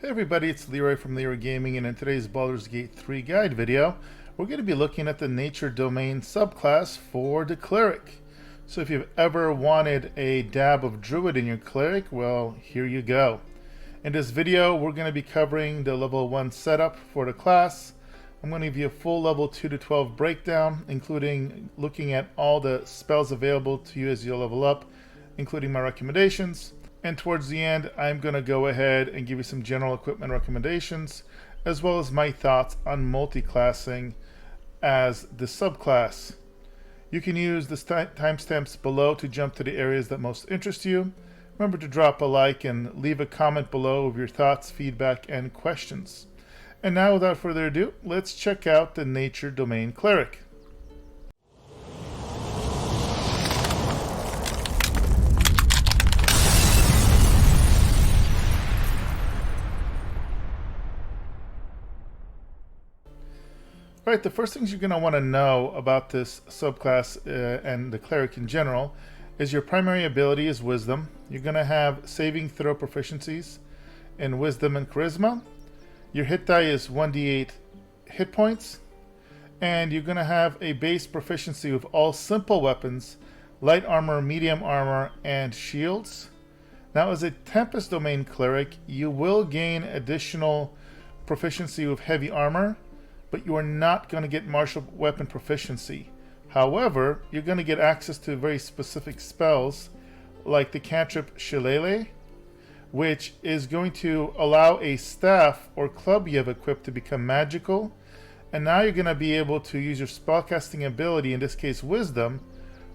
Hey everybody, it's Leroy from Leroy Gaming, and in today's Baldurs Gate 3 guide video, we're going to be looking at the Nature Domain Subclass for the Cleric. So if you've ever wanted a dab of Druid in your Cleric, well, here you go. In this video, we're going to be covering the level 1 setup for the class. I'm going to give you a full level 2 to 12 breakdown, including looking at all the spells available to you as you level up, including my recommendations. And towards the end, I'm going to go ahead and give you some general equipment recommendations, as well as my thoughts on multi-classing as the subclass. You can use the timestamps below to jump to the areas that most interest you. Remember to drop a like and leave a comment below of your thoughts, feedback, and questions. And now, without further ado, let's check out the Nature Domain Cleric. Right, the first things you're going to want to know about this subclass and the Cleric in general is your primary ability is Wisdom. You're going to have saving throw proficiencies in Wisdom and Charisma. Your hit die is 1d8 hit points. And you're going to have a base proficiency with all simple weapons, Light Armor, Medium Armor, and Shields. Now, as a Tempest Domain Cleric, you will gain additional proficiency with Heavy Armor, but you are not going to get martial weapon proficiency. However, you're going to get access to very specific spells like the cantrip Shillelagh, which is going to allow a staff or club you have equipped to become magical. And now you're going to be able to use your spellcasting ability, in this case Wisdom,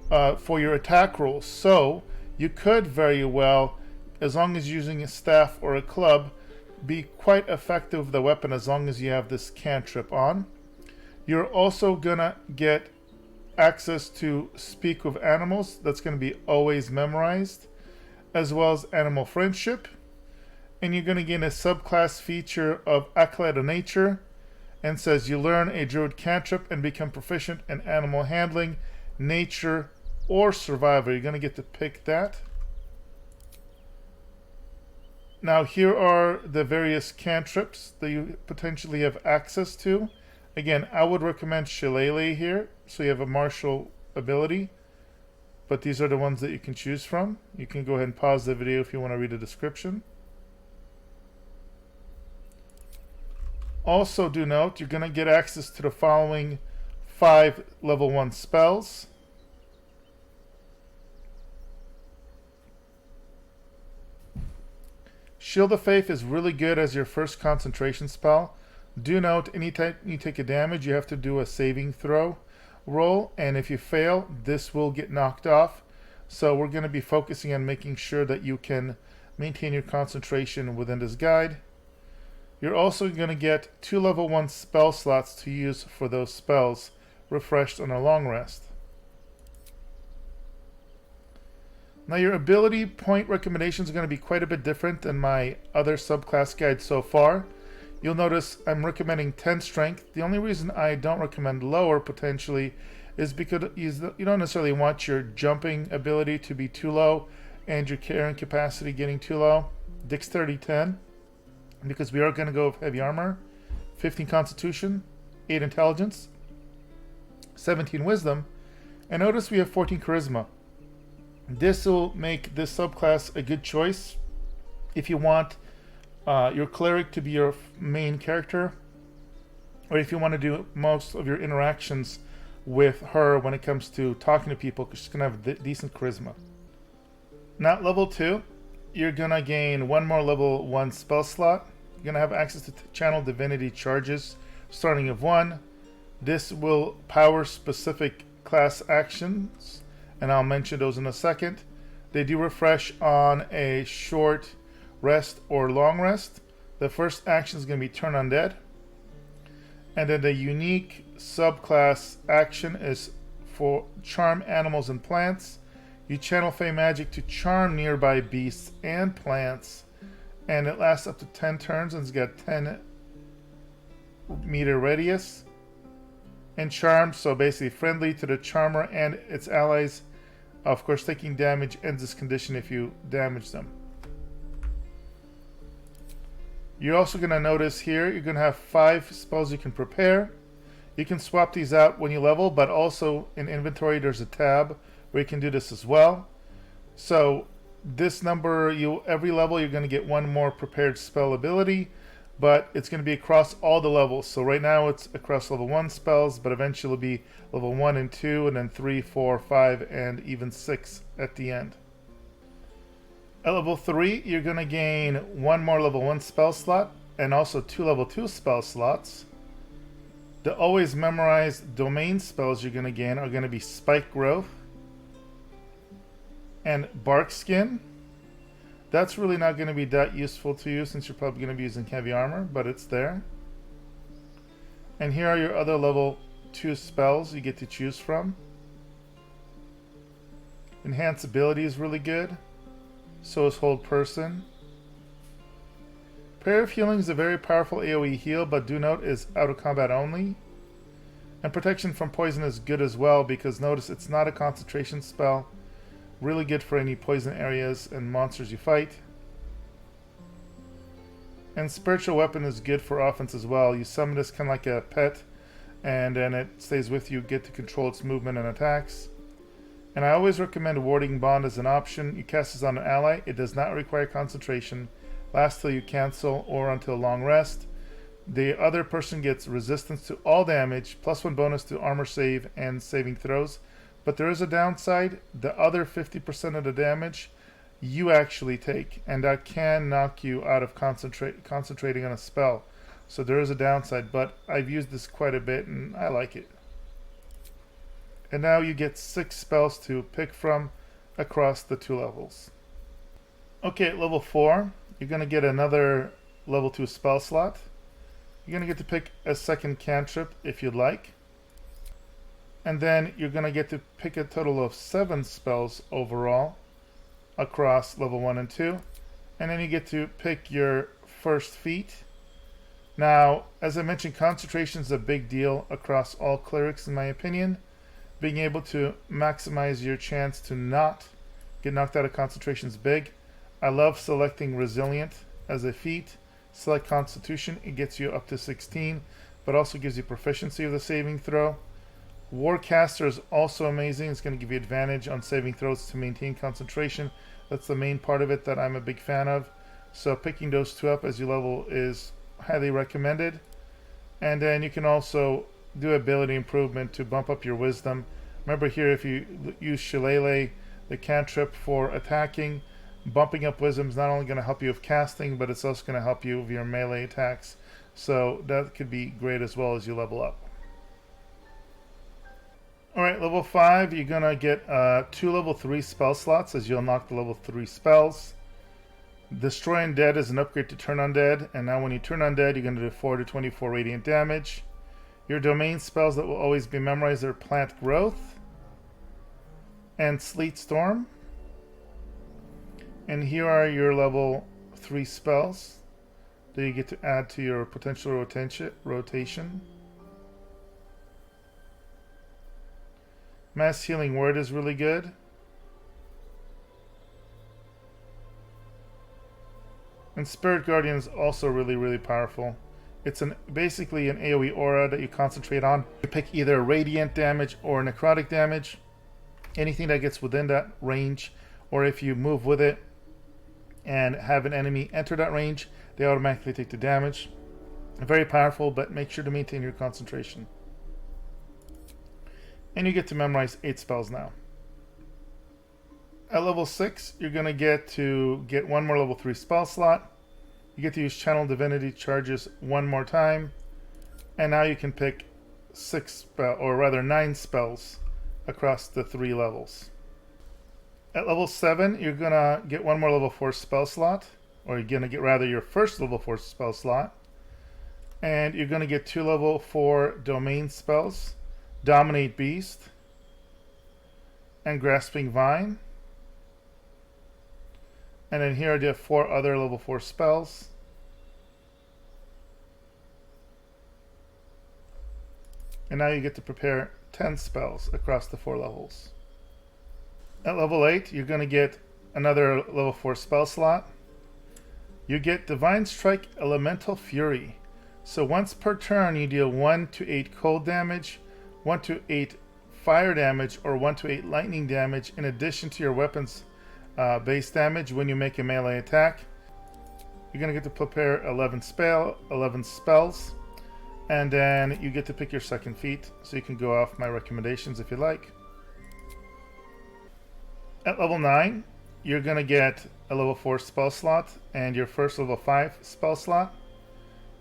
for your attack rolls. So you could very well, as long as you're using a staff or a club, be quite effective with the weapon as long as you have this cantrip on. You're also gonna get access to Speak with Animals. That's going to be always memorized, as well as Animal Friendship. And you're going to gain a subclass feature of Acolyte of Nature, and says you learn a Druid cantrip and become proficient in Animal Handling, Nature, or Survival. You're going to get to pick that. Now here are the various cantrips that you potentially have access to. Again, I would recommend Shillelagh here, so you have a martial ability. But these are the ones that you can choose from. You can go ahead and pause the video if you want to read the description. Also do note, you're going to get access to the following 5 level 1 spells. Shield of Faith is really good as your first concentration spell. Do note, anytime you take a damage, you have to do a saving throw roll, and if you fail, this will get knocked off. So we're going to be focusing on making sure that you can maintain your concentration within this guide. You're also going to get 2 level 1 spell slots to use for those spells, refreshed on a long rest. Now your ability point recommendations are going to be quite a bit different than my other subclass guides so far. You'll notice I'm recommending 10 strength. The only reason I don't recommend lower potentially is because you don't necessarily want your jumping ability to be too low and your carrying capacity getting too low. Dexterity 10, because we are going to go with Heavy Armor, 15 Constitution, 8 Intelligence, 17 Wisdom, and notice we have 14 Charisma. This will make this subclass a good choice if you want your Cleric to be your main character, or if you want to do most of your interactions with her when it comes to talking to people, because she's going to have decent Charisma. Now at level 2, you're going to gain 1 more level 1 spell slot. You're going to have access to Channel Divinity charges starting of 1. This will power specific class actions, and I'll mention those in a second. They do refresh on a short rest or long rest. The first action is going to be Turn Undead. And then the unique subclass action is for Charm Animals and Plants. You channel Fey Magic to charm nearby beasts and plants. And it lasts up to 10 turns and it's got 10 meter radius. And Charm, so basically friendly to the charmer and its allies. Of course, taking damage ends this condition if you damage them. You're also going to notice here you're going to have 5 spells you can prepare. You can swap these out when you level, but also in inventory there's a tab where you can do this as well. So this number, every level you're going to get 1 more prepared spell ability, but it's going to be across all the levels. So right now it's across level 1 spells, but eventually it'll be level 1 and 2, and then 3, 4, 5, and even 6 at the end. At level 3, you're going to gain 1 more level 1 spell slot, and also 2 level 2 spell slots. The always memorized domain spells you're going to gain are going to be Spike Growth and Bark Skin. That's really not going to be that useful to you since you're probably going to be using heavy armor, but it's there. And here are your other level 2 spells you get to choose from. Enhance Ability is really good. So is Hold Person. Prayer of Healing is a very powerful AoE heal, but do note is out of combat only. And Protection from Poison is good as well, because notice it's not a concentration spell. Really good for any poison areas and monsters you fight. And Spiritual Weapon is good for offense as well. You summon this kind of like a pet, and then it stays with you, get to control its movement and attacks. And I always recommend Warding Bond as an option. You cast this on an ally. It does not require concentration. Lasts till you cancel or until long rest. The other person gets resistance to all damage, +1 bonus to armor save and saving throws. But there is a downside. The other 50% of the damage you actually take, and that can knock you out of concentrating on a spell. So there is a downside, but I've used this quite a bit and I like it. And now you get 6 spells to pick from across the 2 levels. Okay, at level 4, you're going to get another level 2 spell slot. You're going to get to pick a second cantrip if you'd like. And then you're going to get to pick a total of 7 spells overall across level 1 and 2. And then you get to pick your first feat. Now, as I mentioned, concentration is a big deal across all clerics in my opinion. Being able to maximize your chance to not get knocked out of concentration is big. I love selecting Resilient as a feat. Select Constitution, it gets you up to 16, but also gives you proficiency of the saving throw. Warcaster is also amazing. It's going to give you advantage on saving throws to maintain concentration. That's the main part of it that I'm a big fan of. So picking those 2 up as you level is highly recommended. And then you can also do ability improvement to bump up your wisdom. Remember here, if you use Shillelagh, the cantrip for attacking, bumping up wisdom is not only going to help you with casting, but it's also going to help you with your melee attacks. So that could be great as well as you level up. Alright, level 5, you're going to get 2 level 3 spell slots as you unlock the level 3 spells. Destroy Undead is an upgrade to Turn Undead, and now when you turn Undead, you're going to do 4 to 24 radiant damage. Your domain spells that will always be memorized are Plant Growth and Sleet Storm. And here are your level 3 spells that you get to add to your potential rotation. Mass Healing Word is really good. And Spirit Guardian is also really powerful. It's basically an AoE aura that you concentrate on. You pick either radiant damage or necrotic damage. Anything that gets within that range, or if you move with it and have an enemy enter that range, they automatically take the damage. Very powerful, but make sure to maintain your concentration. And you get to memorize 8 spells now. At level 6, you're going to get 1 more level 3 spell slot. You get to use Channel Divinity charges 1 more time. And now you can pick 9 spells across the 3 levels. At level 7, you're going to get 1 more level 4 spell slot. Or you're going to get your first level 4 spell slot. And you're going to get 2 level 4 domain spells. Dominate Beast and Grasping Vine. And then here I do 4 other level 4 spells. And now you get to prepare 10 spells across the 4 levels. At level 8, you're going to get another level 4 spell slot. You get Divine Strike Elemental Fury. So once per turn, you deal 1 to 8 cold damage, 1 to 8 fire damage, or 1 to 8 lightning damage in addition to your weapon's base damage when you make a melee attack. You're going to get to prepare 11 spells, and then you get to pick your second feat, so you can go off my recommendations if you like. At level 9, you're going to get a level 4 spell slot and your first level 5 spell slot.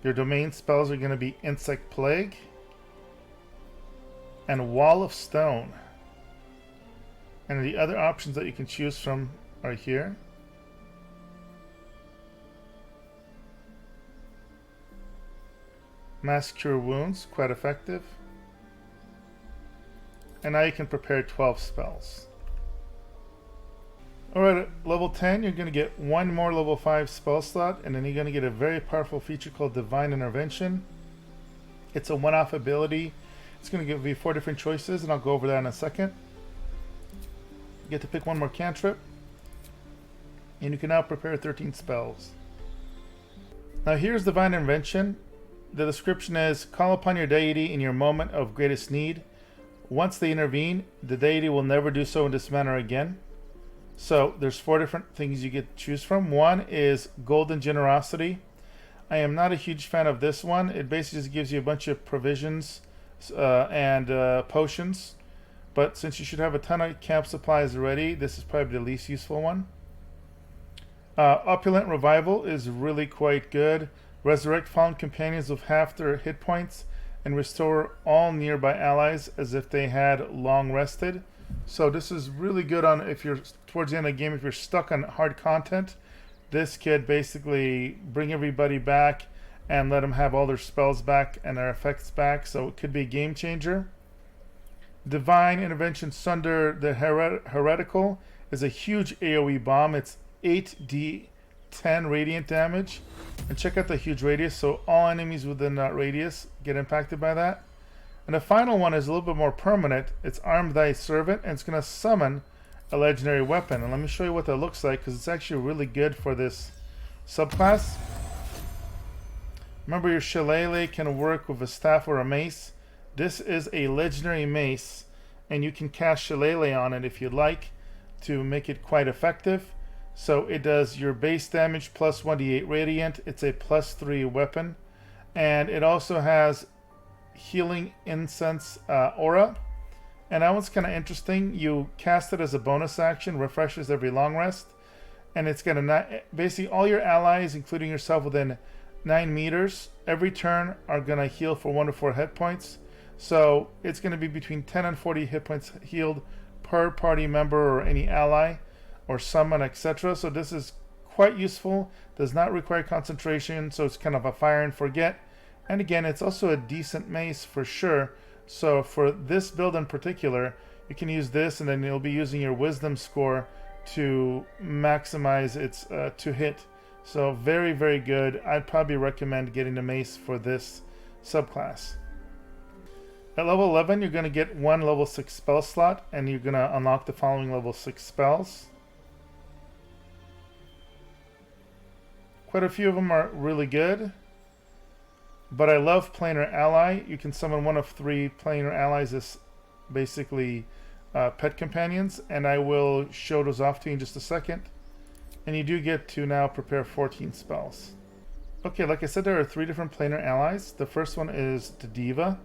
Your domain spells are going to be Insect Plague and Wall of Stone. And the other options that you can choose from are here. Mass Cure Wounds, quite effective. And now you can prepare 12 spells. Alright, at level 10, you're going to get one more level 5 spell slot, and then you're going to get a very powerful feature called Divine Intervention. It's a one-off ability. It's going to give you 4 different choices, and I'll go over that in a second. You get to pick one more cantrip, and you can now prepare 13 spells. Now here's Divine Intervention. The description is, call upon your deity in your moment of greatest need. Once they intervene, the deity will never do so in this manner again. So there's 4 different things you get to choose from. One is Golden Generosity. I am not a huge fan of this one. It basically just gives you a bunch of provisions and potions. But since you should have a ton of camp supplies already, this is probably the least useful one. Opulent Revival is really quite good. Resurrect fallen companions with half their hit points and restore all nearby allies as if they had long rested. So this is really good on if you're towards the end of the game, if you're stuck on hard content. This could basically bring everybody back and let them have all their spells back and their effects back. So it could be a game changer. Divine Intervention Sunder the Heretical is a huge AoE bomb. It's 8d10 radiant damage. And check out the huge radius, so all enemies within that radius get impacted by that. And the final one is a little bit more permanent. It's Arm Thy Servant, and it's going to summon a legendary weapon. And let me show you what that looks like, because it's actually really good for this subclass. Remember, your Shillelagh can work with a staff or a mace. This is a legendary mace, and you can cast Shillelagh on it if you'd like to make it quite effective. So it does your base damage plus 1d8 radiant. It's a +3 weapon, and it also has Healing Incense aura, and that one's kind of interesting. You cast it as a bonus action, refreshes every long rest, and it's gonna basically all your allies, including yourself, within 9 meters every turn are gonna heal for 1 to 4 hit points. So it's gonna be between 10 and 40 hit points healed per party member or any ally or summon, etc. So this is quite useful. Does not require concentration, so it's kind of a fire and forget. And again, it's also a decent mace for sure. So for this build in particular, you can use this, and then you'll be using your wisdom score to maximize its to hit. So very, very good. I'd probably recommend getting the mace for this subclass. At level 11, you're going to get 1 level 6 spell slot, and you're going to unlock the following level 6 spells. Quite a few of them are really good. But I love Planar Ally. You can summon 1 of 3 Planar Allies as basically pet companions, and I will show those off to you in just a second. And you do get to now prepare 14 spells. Okay, like I said, there are 3 different Planar Allies. The first one is the Diva.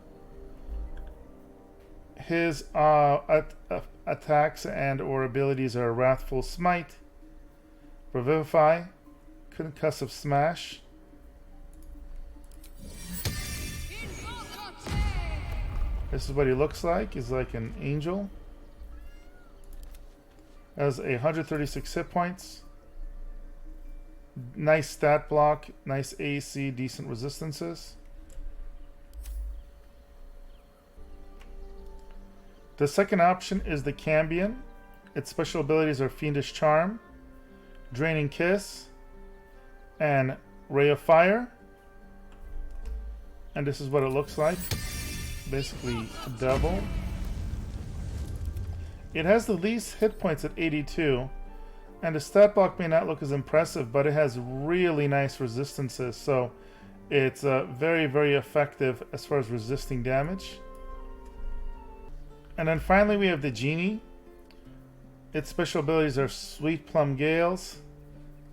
His attacks and or abilities are Wrathful Smite, Revivify, Concussive Smash, this is what he looks like. He's like an angel. Has 136 hit points. Nice stat block, nice AC, decent resistances. The second option is the Cambion. Its special abilities are Fiendish Charm, Draining Kiss, and Ray of Fire. And this is what it looks like. Basically double. It has the least hit points at 82. And the stat block may not look as impressive, but it has really nice resistances, so it's very, very effective as far as resisting damage. And then finally we have the Genie. Its special abilities are Sweet Plum Gales,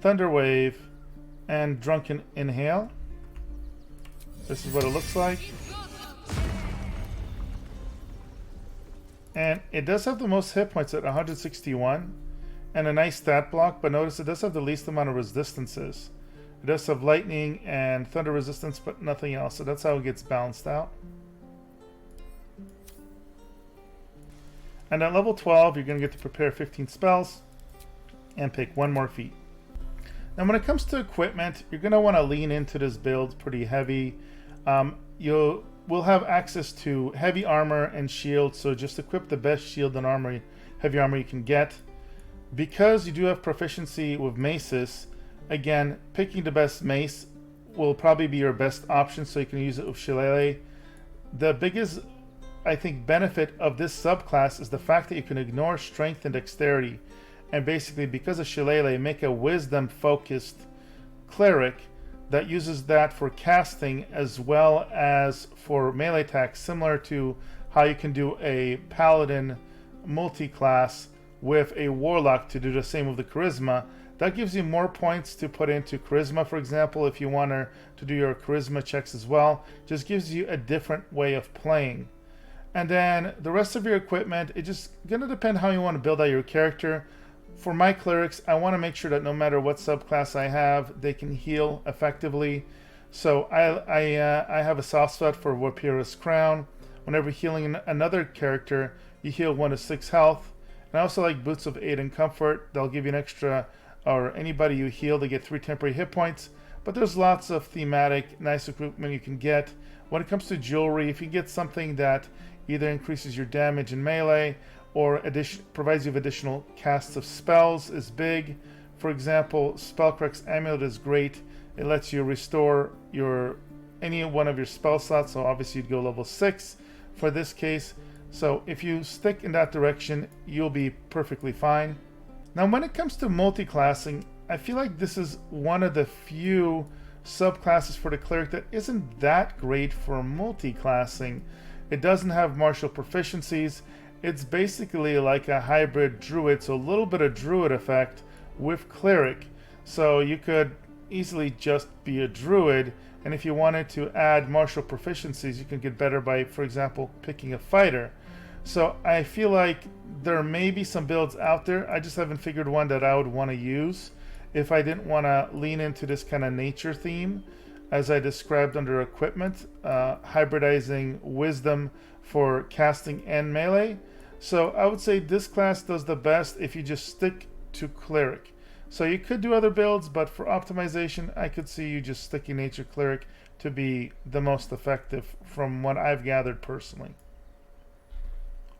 Thunder Wave, and Drunken Inhale. This is what it looks like. And it does have the most hit points at 161 and a nice stat block, but notice it does have the least amount of resistances. It does have lightning and thunder resistance, but nothing else, so that's how it gets balanced out. And at level 12, you're going to get to prepare 15 spells and pick one more feat. Now when it comes to equipment, you're going to want to lean into this build pretty heavy. You will have access to heavy armor and shield, so just equip the best shield and armor, heavy armor you can get. Because you do have proficiency with maces, again, picking the best mace will probably be your best option, so you can use it with Shillelagh. The biggest, I think, benefit of this subclass is the fact that you can ignore strength and dexterity, and basically because of Shillelagh, make a wisdom focused cleric that uses that for casting as well as for melee attacks, similar to how you can do a paladin multi-class with a warlock to do the same with the charisma. That gives you more points to put into charisma, for example, if you want to do your charisma checks as well. Just gives you a different way of playing. And then the rest of your equipment, it's just going to depend how you want to build out your character. For my clerics, I want to make sure that no matter what subclass I have, they can heal effectively. So I have a soft spot for Warpira's Crown. Whenever healing another character, you heal 1 to 6 health. And I also like Boots of Aid and Comfort. They'll give you an extra, or anybody you heal, they get 3 temporary hit points. But there's lots of thematic, nice equipment you can get. When it comes to jewelry, if you get something that either increases your damage in melee or provides you with additional casts of spells is big. For example, Spellcrack's Amulet is great. It lets you restore any one of your spell slots, so obviously you'd go level 6 for this case. So if you stick in that direction, you'll be perfectly fine. Now when it comes to multi-classing, I feel like this is one of the few subclasses for the cleric that isn't that great for multi-classing. It doesn't have martial proficiencies. It's basically like a hybrid druid, so a little bit of druid effect with cleric. So you could easily just be a druid, and if you wanted to add martial proficiencies, you can get better by, for example, picking a fighter. So I feel like there may be some builds out there. I just haven't figured one that I would want to use if I didn't want to lean into this kind of nature theme, as I described under equipment, hybridizing wisdom for casting and melee. So I would say this class does the best if you just stick to cleric. So you could do other builds, but for optimization, I could see you just sticking nature cleric to be the most effective from what I've gathered personally.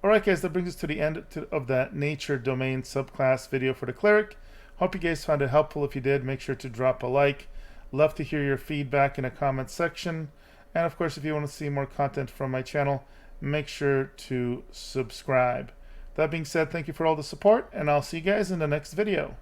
Alright guys, that brings us to the end of that Nature Domain Subclass video for the Cleric. Hope you guys found it helpful. If you did, make sure to drop a like. Love to hear your feedback in the comment section. And of course, if you want to see more content from my channel, make sure to subscribe. That being said, thank you for all the support, and I'll see you guys in the next video.